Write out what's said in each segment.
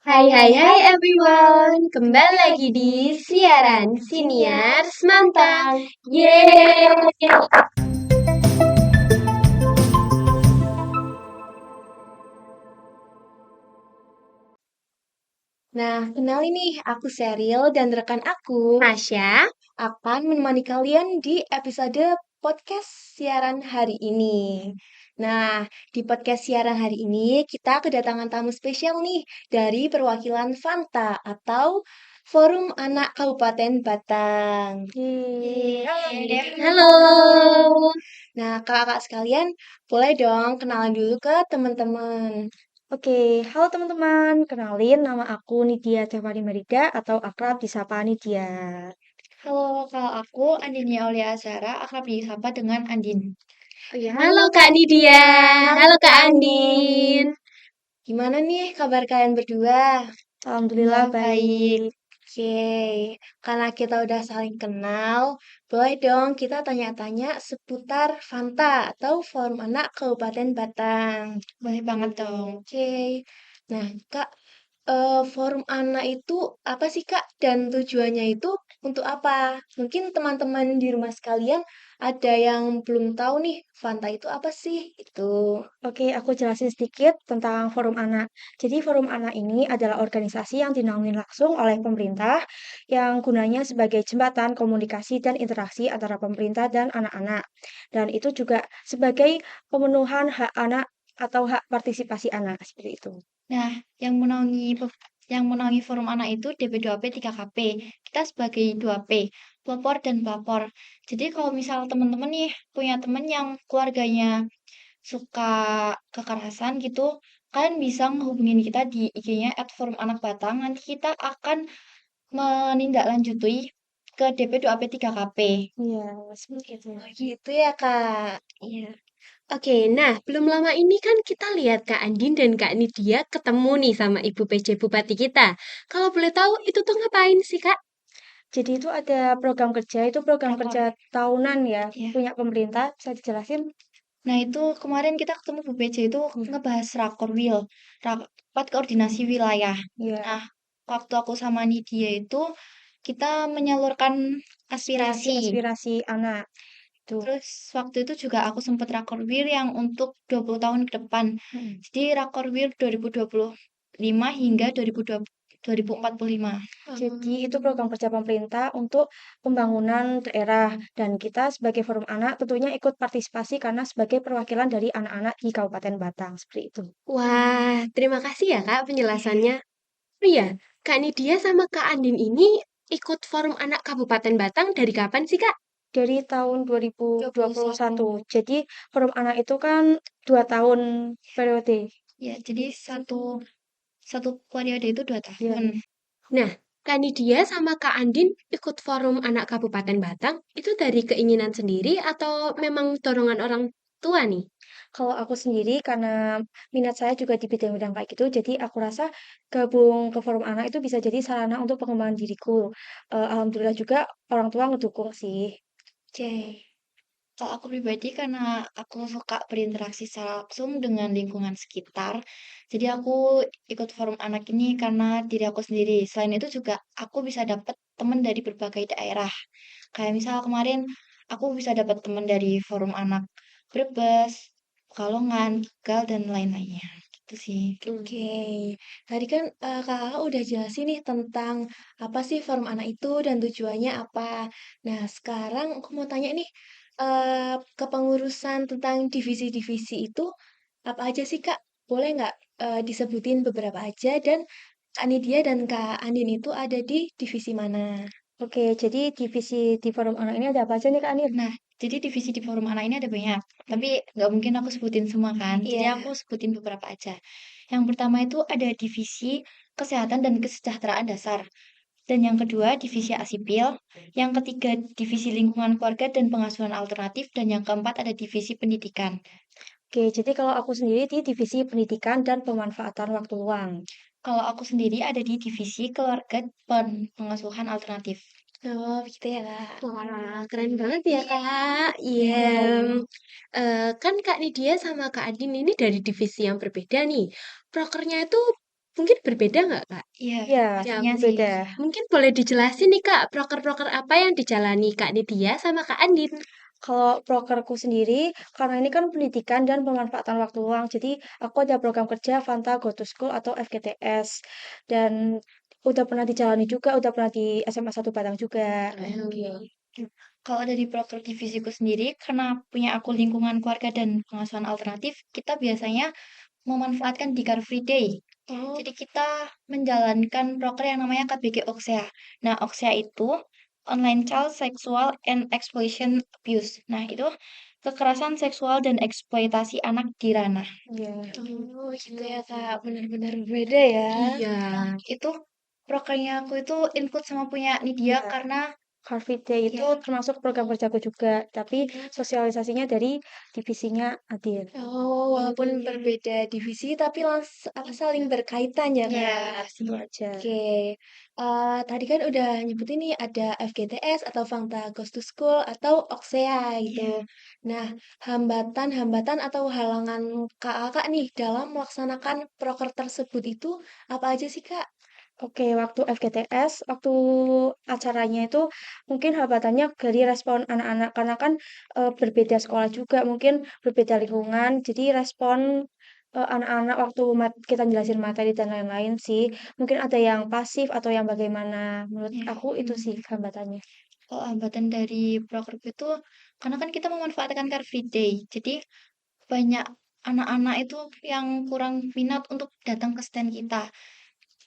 Hai everyone, kembali lagi di siaran Siniar Semantang. Yeay! Nah, kenalin nih, aku Sheryl dan rekan aku, Tasya, akan menemani kalian di episode podcast siaran hari ini. Nah, di podcast siaran hari ini kita kedatangan tamu spesial nih dari perwakilan Fanta atau Forum Anak Kabupaten Batang. Halo. Nah, kakak sekalian, boleh dong kenalan dulu ke teman-teman. Oke, halo teman-teman. Kenalin, nama aku Nidia Cevani Merida atau akrab disapa Nidia. Halo, kalau aku Andinia Aulia Azhara, akrab disapa dengan Andin. Oh iya, Halo Kak Nidia, halo Kak Andin. Gimana nih kabar kalian berdua? Alhamdulillah baik. Oke, karena kita udah saling kenal, boleh dong kita tanya-tanya seputar Fanta atau Forum Anak Kabupaten Batang. Boleh banget dong. Oke, nah Kak, Forum Anak itu apa sih Kak? Dan tujuannya itu untuk apa? Mungkin teman-teman di rumah sekalian ada yang belum tahu nih, Fanta itu apa sih? Itu. Oke, aku jelasin sedikit tentang Forum Anak. Jadi Forum Anak ini adalah organisasi yang dinaungi langsung oleh pemerintah yang gunanya sebagai jembatan komunikasi dan interaksi antara pemerintah dan anak-anak. Dan itu juga sebagai pemenuhan hak anak atau hak partisipasi anak seperti itu. Nah, yang menaungi forum anak itu DP2P 3KP. Kita sebagai 2P, pelopor dan pelapor. Jadi kalau misal teman-teman nih punya teman yang keluarganya suka kekerasan gitu, kalian bisa menghubungin kita di IG-nya @forumanakbatang. Nanti kita akan menindaklanjuti ke DP2P 3KP. Iya, seperti itu. Oh, gitu ya, Kak. Iya. Oke, nah belum lama ini kan kita lihat Kak Andin dan Kak Nidia ketemu nih sama Ibu PJ Bupati kita. Kalau boleh tahu itu tuh ngapain sih Kak? Jadi itu ada program kerja, itu program Rakor. kerja tahunan ya, Iya. punya pemerintah. Bisa dijelasin? Nah, itu kemarin kita ketemu Bu PJ itu ngebahas Rakorwil, rapat koordinasi wilayah. Iya, Nah, waktu aku sama Nidia itu kita menyalurkan aspirasi. aspirasi anak. Itu. Terus waktu itu juga aku sempat Rakorwil yang untuk 20 tahun ke depan. Mm. Jadi Rakorwil 2025 hingga 2045. Jadi itu program kerja pemerintah untuk pembangunan daerah dan kita sebagai forum anak tentunya ikut partisipasi karena sebagai perwakilan dari anak-anak di Kabupaten Batang seperti itu. Wah, terima kasih ya Kak penjelasannya. Oh iya, Kak Nidia sama Kak Andin ini ikut Forum Anak Kabupaten Batang dari kapan sih Kak? Dari tahun 2021. 21. Jadi forum anak itu kan 2 tahun periode. Ya, jadi satu periode itu 2 tahun. Ya. Nah, Kak Nidia sama Kak Andin ikut Forum Anak Kabupaten Batang itu dari keinginan sendiri atau memang dorongan orang tua nih? Kalau aku sendiri karena minat saya juga di bidang-bidang kayak gitu, jadi aku rasa gabung ke forum anak itu bisa jadi sarana untuk pengembangan diriku. Alhamdulillah juga orang tua ngedukung sih. Oke. Kalau aku pribadi karena aku suka berinteraksi secara langsung dengan lingkungan sekitar. Jadi aku ikut forum anak ini karena diri aku sendiri. Selain itu juga aku bisa dapat teman dari berbagai daerah. Kayak misal kemarin aku bisa dapat teman dari forum anak Brebes, Pekalongan, Tegal, dan lain-lainnya. Gitu sih. Oke, tadi kan kakak udah jelasin nih tentang apa sih forum anak itu dan tujuannya apa. Nah, sekarang aku mau tanya nih, kepengurusan tentang divisi-divisi itu apa aja sih Kak? Boleh nggak disebutin beberapa aja dan Kak Nidia dan Kak Andin itu ada di divisi mana? Oke, jadi divisi di forum anak ini ada apa aja nih Kak Anir? Nah, jadi divisi di forum anak ini ada banyak, tapi nggak mungkin aku sebutin semua kan. Jadi Iya. aku sebutin beberapa aja. Yang pertama itu ada divisi kesehatan dan kesejahteraan dasar. Dan yang kedua divisi asipil. Yang ketiga divisi lingkungan keluarga dan pengasuhan alternatif. Dan yang keempat ada divisi pendidikan. Oke, jadi kalau aku sendiri di divisi pendidikan dan pemanfaatan waktu luang. Kalau aku sendiri ada di divisi keluarga dan pengasuhan alternatif. Oh, gitu ya, Kak. Wah, keren banget ya, Iya. Kak. Iya. Kan Kak Nidia sama Kak Adin ini dari divisi yang berbeda nih. Prokernya itu mungkin berbeda nggak, Kak? Iya, Ya, pastinya sih. berbeda. Mungkin boleh dijelasin nih, Kak, proker-proker apa yang dijalani Kak Nidia sama Kak Andin? Kalau prokerku sendiri, karena ini kan pendidikan dan pemanfaatan waktu luang, jadi aku ada program kerja Fanta Go to School atau FGTS. Dan udah pernah dijalani juga, udah pernah di SMA 1 Batang juga. Oke. Kalau dari proker divisiku sendiri, karena punya aku lingkungan keluarga dan pengasuhan alternatif, kita biasanya memanfaatkan di Car Free Day. Oh, Jadi kita menjalankan proker yang namanya KBG Oksea. Nah, Oksea itu Online Child Sexual and Exploitation Abuse. Nah, itu kekerasan seksual dan eksploitasi anak di ranah. Iya. oh gitu ya, Kak. Benar-benar beda ya. Iya. Itu prokernya aku itu input sama punya Nidia Iya. karena Car Free Day itu ya, termasuk program kerjaku juga, tapi sosialisasinya dari divisinya Adil. Oh, walaupun berbeda divisi, tapi saling berkaitan ya, ya Kak. Itu aja. Oke, tadi kan udah nyebutin nih ada FGTS atau Fanta Goes to School atau Oksea gitu. Iya. Nah, hambatan-hambatan atau halangan kakak nih dalam melaksanakan proker tersebut itu apa aja sih, Kak? Oke, waktu FGTS, waktu acaranya itu mungkin hambatannya dari respon anak-anak karena kan berbeda sekolah juga, mungkin berbeda lingkungan, jadi respon anak-anak waktu kita jelasin materi dan lain-lain sih, mungkin ada yang pasif atau yang bagaimana. Menurut Iya. aku itu sih hambatannya. Kalau hambatan dari prokerku itu, karena kan kita memanfaatkan Car Free Day, jadi banyak anak-anak itu yang kurang minat untuk datang ke stand kita.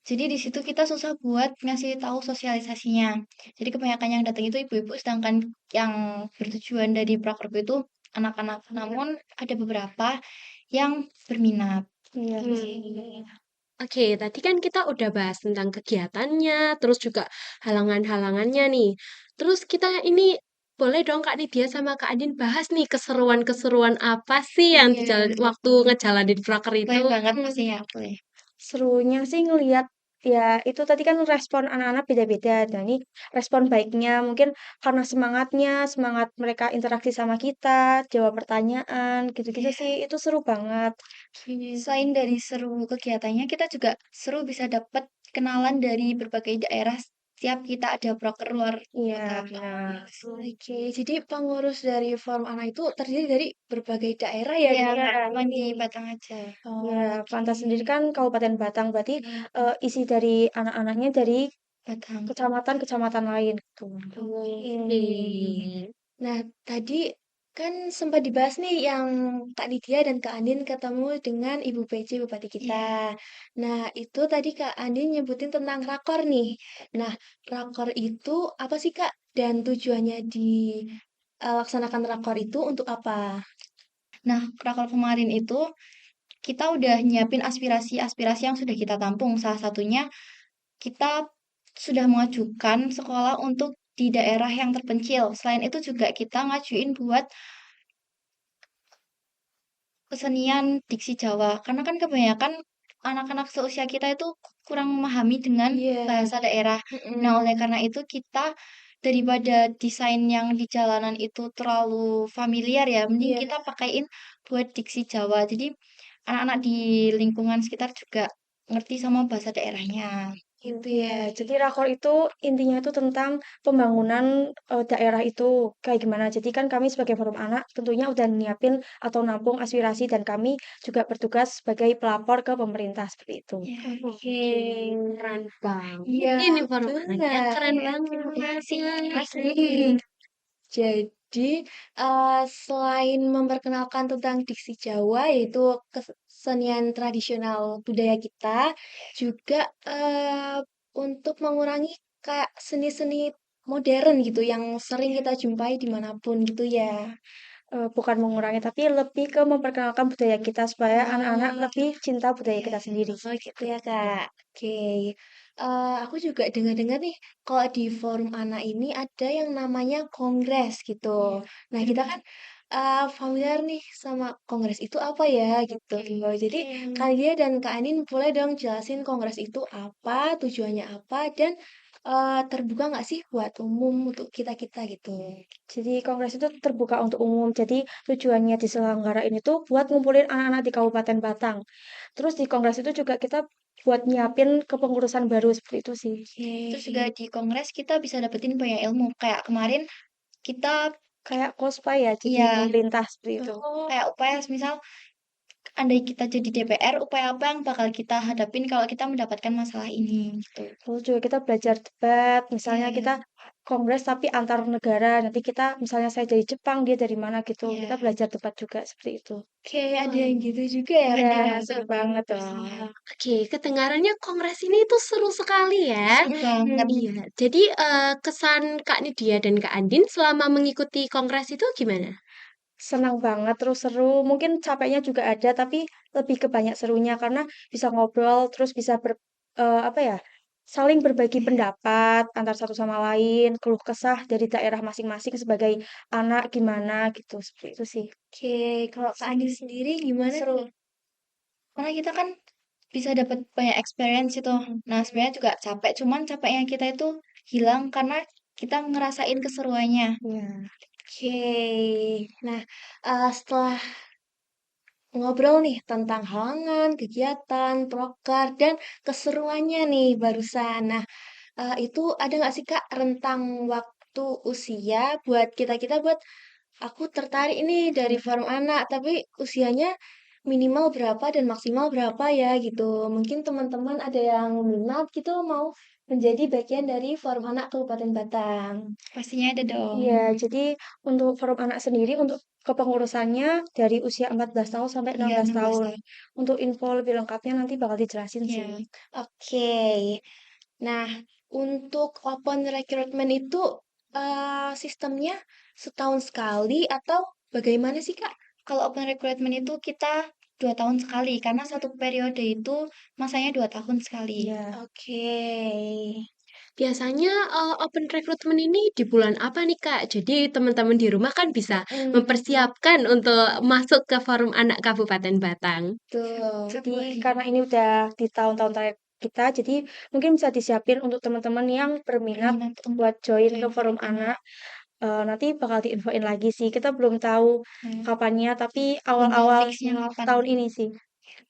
Jadi di situ kita susah buat ngasih tahu sosialisasinya. Jadi kebanyakan yang datang itu ibu-ibu, sedangkan yang bertujuan dari prokerku itu anak-anak. Namun ada beberapa yang berminat. Iya. Hmm. Oke, tadi kan kita udah bahas tentang kegiatannya, terus juga halangan-halangannya nih. Terus kita ini boleh dong Kak Nidia sama Kak Andin bahas nih keseruan-keseruan apa sih yang Iya, waktu ngejalanin proker boleh itu? banget pastinya, boleh. Serunya sih ngelihat ya itu tadi kan respon anak-anak beda-beda. Nah, ini respon baiknya mungkin karena semangatnya, semangat mereka interaksi sama kita, jawab pertanyaan, gitu-gitu Iya. sih. Itu seru banget. Selain dari seru kegiatannya, kita juga seru bisa dapat kenalan dari berbagai daerah setiap kita ada proker luar Iya, kota. benar. Oke, jadi pengurus dari forum anak itu terdiri dari berbagai daerah ya Iya, di nggak Iya, cuma di ini. Batang aja. iya. Oke. Pantas sendiri kan Kabupaten Batang, berarti isi dari anak-anaknya dari Batang. kecamatan-kecamatan lain gitu. Oke. Nah, tadi kan sempat dibahas nih yang Kak Nidia dan Kak Andin ketemu dengan Ibu PJ Bupati kita. Iya. Nah, itu tadi Kak Andin nyebutin tentang rakor nih. Nah, rakor itu apa sih Kak? Dan tujuannya laksanakan rakor itu untuk apa? Nah, prakor kemarin itu kita udah nyiapin aspirasi-aspirasi yang sudah kita tampung. Salah satunya kita sudah mengajukan sekolah untuk di daerah yang terpencil. Selain itu juga kita ngajuin buat kesenian diksi Jawa. Karena kan kebanyakan anak-anak seusia kita itu kurang memahami dengan Iya. bahasa daerah. Nah, oleh Mm-mm. karena itu kita daripada desain yang di jalanan itu terlalu familiar ya, mending Iya. kita pakaiin buat diksi Jawa. Jadi anak-anak di lingkungan sekitar juga ngerti sama bahasa daerahnya. Gitu ya. Iya, jadi rakor itu intinya itu tentang pembangunan daerah itu kayak gimana. Jadi kan kami sebagai forum anak tentunya udah nyiapin atau nampung aspirasi dan kami juga bertugas sebagai pelapor ke pemerintah seperti itu. Ya, Oke, keren banget. iya, Ini forum anaknya benar. keren Terima kasih. banget. Asli. Jadi, selain memperkenalkan tentang diksi Jawa, yaitu kesenian tradisional budaya kita, juga untuk mengurangi kayak seni-seni modern gitu yang sering kita jumpai dimanapun gitu ya. Bukan mengurangi tapi lebih ke memperkenalkan budaya kita supaya anak-anak Oh, lebih cinta budaya Iya. kita sendiri. oh gitu ya Kak. Oke. Aku juga dengar-dengar nih, kalau di forum anak ini ada yang namanya kongres gitu. Nah, kita kan familiar nih sama kongres itu apa ya gitu. Jadi kalian dan Kak Anin boleh dong jelasin kongres itu apa, tujuannya apa, dan terbuka nggak sih buat umum untuk kita-kita gitu. Jadi kongres itu terbuka untuk umum. Jadi tujuannya diselenggarain itu buat ngumpulin anak-anak di Kabupaten Batang. Terus di kongres itu juga kita buat nyiapin kepengurusan baru seperti itu sih. Terus juga di kongres kita bisa dapetin banyak ilmu. Kayak kemarin kita Kayak cosplay ya, jadi ya pemerintah seperti itu. kayak upaya misal andai kita jadi DPR, upaya apa yang bakal kita hadapin kalau kita mendapatkan masalah ini gitu. Terus juga kita belajar debat, misalnya Iya, kita kongres tapi antar negara. Nanti kita misalnya saya dari Jepang, dia dari mana gitu. Kita iya. belajar debat juga seperti itu. Oke, ada yang gitu juga ya. Iya, Ada. seru banget dong. Oke, kedengarannya kongres ini tuh seru sekali ya. Seru banget. Iya, jadi kesan Kak Nidia dan Kak Andin selama mengikuti kongres itu gimana? Senang banget, terus seru. Mungkin capeknya juga ada, tapi lebih ke banyak serunya karena bisa ngobrol, terus bisa apa ya, saling berbagi pendapat antar satu sama lain, keluh kesah dari daerah masing-masing sebagai anak gimana gitu, seperti itu sih. Oke, kalau Kak Andin sendiri gimana? Seru. Karena kita kan bisa dapat banyak experience itu. Nah, sebenarnya juga capek, cuman capeknya kita itu hilang karena kita ngerasain keseruannya. Ya. Oke, nah setelah ngobrol nih tentang halangan, kegiatan, proker, dan keseruannya nih barusan. Nah, itu ada nggak sih Kak rentang waktu usia buat kita-kita buat aku tertarik ini dari forum anak, tapi usianya minimal berapa dan maksimal berapa ya gitu. Mungkin teman-teman ada yang minat gitu mau menjadi bagian dari forum anak Kabupaten Batang. Pastinya ada dong. Iya, jadi untuk forum anak sendiri untuk kepengurusannya dari usia 14 tahun sampai Iya, 16 16 tahun. tahun. Untuk info lebih lengkapnya nanti bakal dijelasin sih. Iya. Oke. Nah, untuk open recruitment itu sistemnya setahun sekali atau bagaimana sih, Kak? Kalau open recruitment itu kita 2 tahun sekali, karena satu periode itu masanya 2 tahun sekali. Iya. Oke. Biasanya open recruitment ini di bulan apa nih, Kak? Jadi teman-teman di rumah kan bisa mempersiapkan untuk masuk ke forum anak Kabupaten Batang. Tuh, jadi Februari. karena ini udah di tahun-tahun terakhir kita, jadi mungkin bisa disiapin untuk teman-teman yang berminat Berminat untuk buat join ke join forum forum anak. anak. Nanti bakal diinfoin lagi sih. Kita belum tahu Hmm. kapannya, tapi Belum tahu awal-awal fixnya kapan. tahun ini sih.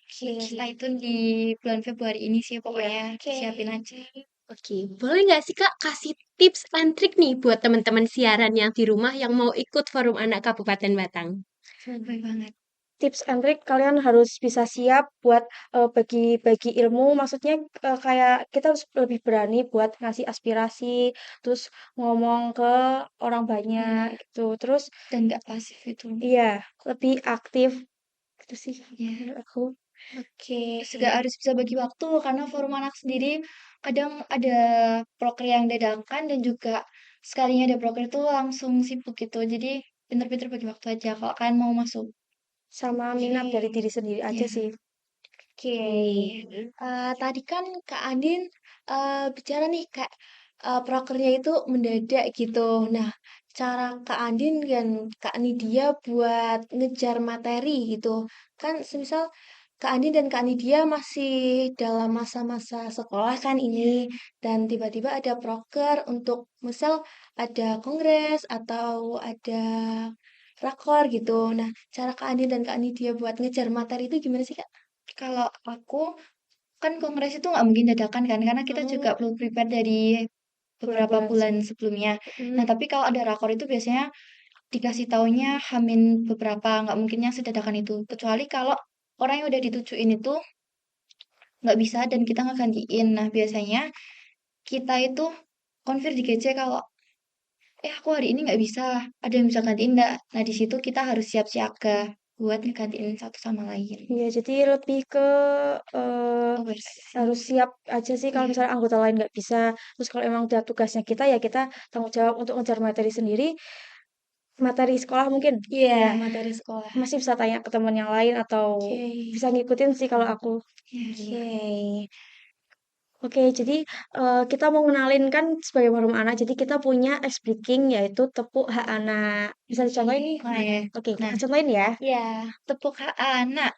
Oke. Setelah itu di bulan Februari ini sih pokoknya Oke. siapin aja. Oke, boleh nggak sih Kak kasih tips and trik nih buat teman-teman siaran yang di rumah yang mau ikut forum anak Kabupaten Batang? Boleh banget. Tips and trick kalian harus bisa siap buat bagi-bagi ilmu. Maksudnya kayak kita harus lebih berani buat ngasih aspirasi, terus ngomong ke orang banyak Iya. gitu. Terus Dan nggak pasif itu. iya, lebih aktif gitu sih Iya. menurut aku. Oke. Terus juga harus bisa bagi waktu karena forum anak sendiri kadang ada proker yang dadakan dan juga sekalinya ada proker itu langsung sibuk gitu. Jadi pinter-pinter bagi waktu aja kalau kalian mau masuk. Sama minat dari diri sendiri aja Iya. sih. Oke. Tadi kan Kak Andin bicara nih Kak prokernya itu mendadak gitu. Nah, cara Kak Andin dan Kak Nidia buat ngejar materi gitu. Kan semisal Kak Andin dan Kak Nidia masih dalam masa-masa sekolah kan ini dan tiba-tiba ada proker untuk misal ada kongres atau ada rakor gitu. Nah, cara Kak Andin dan Kak Nidia buat ngejar materi itu gimana sih Kak? Kalau aku kan kongres itu nggak mungkin dadakan kan karena kita juga perlu prepare dari beberapa Bulan-bulan bulan sih. sebelumnya. Nah, tapi kalau ada rakor itu biasanya dikasih taunya hamin beberapa, nggak mungkin yang sedadakan itu. Kecuali kalau orang yang udah ditujuin itu nggak bisa dan kita ngegantiin. Nah, biasanya kita itu konfir di GC kalau aku hari ini nggak bisa, ada yang bisa gantiin nggak? Nah, di situ kita harus siap siaga buat ngegantiin satu sama lain. Iya, jadi lebih ke Aware. harus siap aja sih kalau Iya, misalnya anggota lain nggak bisa. Terus kalau emang udah tugasnya kita ya kita tanggung jawab untuk ngejar materi sendiri. Materi sekolah mungkin Iya, ya materi sekolah. masih bisa tanya ke teman yang lain atau Oke. bisa ngikutin sih kalau aku. iya, Oke. Oke, jadi kita mau ngenalin kan sebagai forum anak, jadi kita punya ice breaking yaitu tepuk hak anak. Bisa dicontohin nih? Nah, ya. Oke, Nah, kita contohin ya. Ya, tepuk hak anak.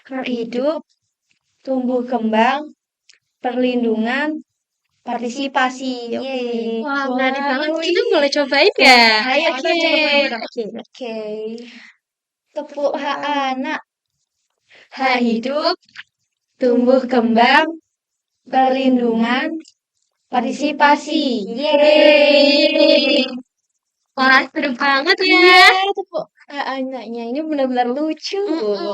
Hak hidup, tumbuh kembang, perlindungan, partisipasi. Oke. Yeay. wah menarik banget. Wah, Kita boleh cobain ya? Ayo kita kita coba coba. bareng. Oke. Oke. Tepuk hak anak. Hak hidup, tumbuh kembang, perlindungan, partisipasi. Yeay! Wah, seru banget ya. Iya, tepuk anaknya ini benar-benar lucu.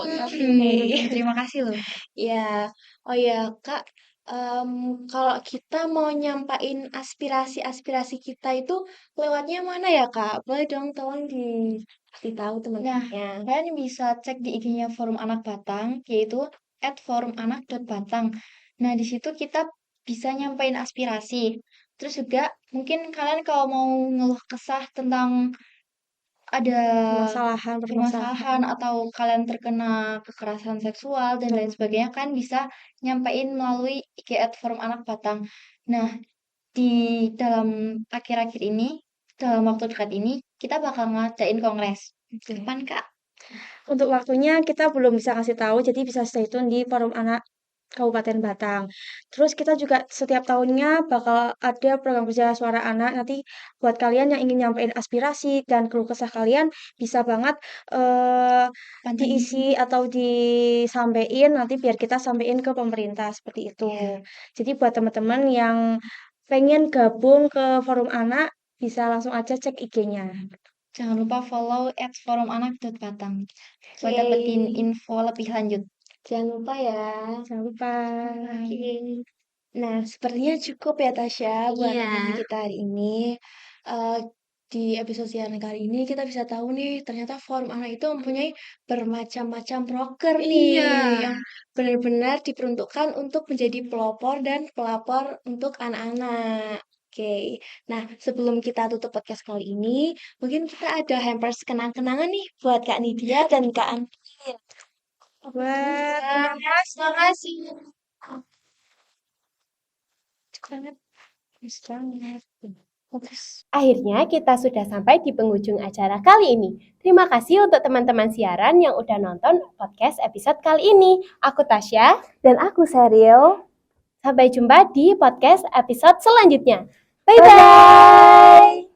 Oke. Terima kasih loh. Ya, oh ya Kak, kalau kita mau nyampain aspirasi-aspirasi kita itu lewatnya mana ya Kak? Boleh dong tolong dikasih tahu Nah, teman-temannya. kalian bisa cek di IG-nya Forum Anak Batang, yaitu @forumanak.batang. Nah, di situ kita bisa nyampain aspirasi. Terus juga mungkin kalian kalau mau ngeluh kesah tentang ada permasalahan atau kalian terkena kekerasan seksual dan lain sebagainya, kan bisa nyampain melalui IG @forum anak batang. Nah, di dalam akhir-akhir ini, dalam waktu dekat ini, kita bakal ngadain kongres. Kapan, Kak? Untuk waktunya kita belum bisa kasih tahu, jadi bisa stay tune di Forum Anak Kabupaten Batang. Terus kita juga setiap tahunnya bakal ada program kerja suara anak. Nanti buat kalian yang ingin nyampein aspirasi dan keluh kesah kalian bisa banget diisi atau disampaikan nanti biar kita sampaikan ke pemerintah seperti itu. Jadi buat teman-teman yang pengen gabung ke Forum Anak bisa langsung aja cek IG-nya. Jangan lupa follow @forumanak.batang buat Oke. dapetin info lebih lanjut. Jangan lupa ya. Jangan lupa. Oke. Nah, sepertinya cukup ya Tasya buat Iya. rekaman kita hari ini. Eh, di episode siaran kali ini kita bisa tahu nih, ternyata forum anak itu mempunyai bermacam-macam proker nih yang benar-benar diperuntukkan untuk menjadi pelopor dan pelapor untuk anak-anak. Oke, nah sebelum kita tutup podcast kali ini, mungkin kita ada hampers kenang-kenangan nih buat Kak Nidia dan Kak Antin. Buat Terima kasih. Akhirnya kita sudah sampai di penghujung acara kali ini. Terima kasih untuk teman-teman siaran yang udah nonton podcast episode kali ini. Aku Tasya Dan aku Sheryl. Sampai jumpa di podcast episode selanjutnya. Bye-bye!